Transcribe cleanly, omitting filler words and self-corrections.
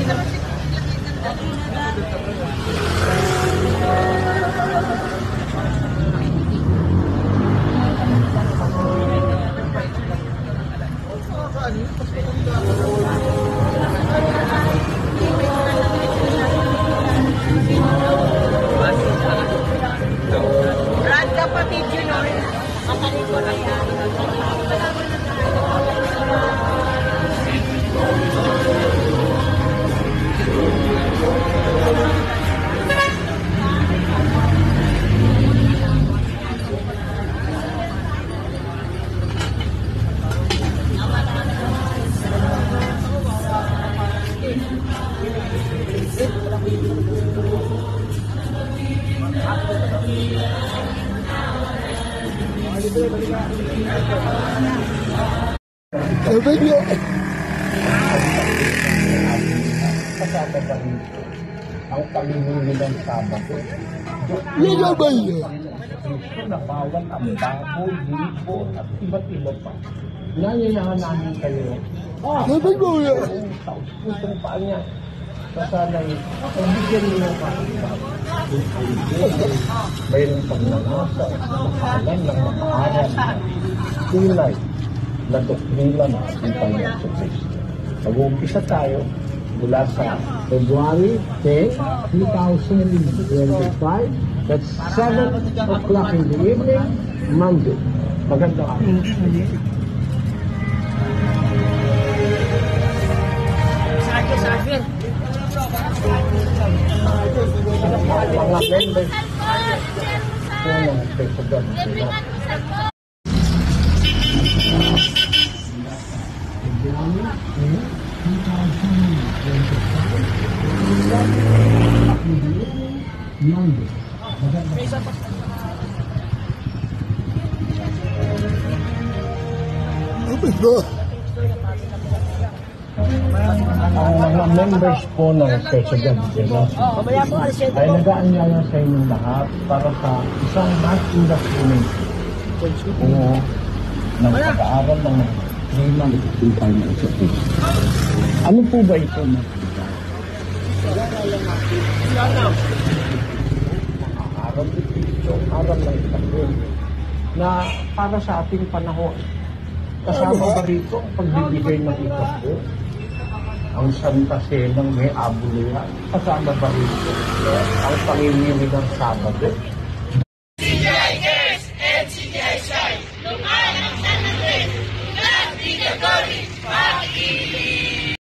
Brad kapatid yun o. Kapatid ko na yan. Kasama ba rito ang pangingili ng Sabado? Yan ba yun? Kristo na bawal ang baboy, libo at iba't iba pa. Nanyayahan namin kayo. Sabi mo yan. Taos-pusong paa niya. Kasanay, pagbigyan niyo ng kakasama. Mayroon pang nanasa, makahalan ng makaaral na tunay na doktrina ng ating Panginoon sa Kristo. Mag-uumpisa tayo mula sa February 10, 2025. That's 7 o'clock in the evening, Monday. Magandang araw. Mga members po ng President ang mga members po ng President ay nag-aanyaya sa inyong lahat para sa isang mass investment po ng pag-aaral ng klima ng Pilipinas. Ano po ba ito? Aral ng itakbo na para sa ating panahon. Kasama ba rito ang pagbibigay ng itakbo? Ang Santa Cena may abuluhan. Kasama ba rito ang pangingili ng Sabado?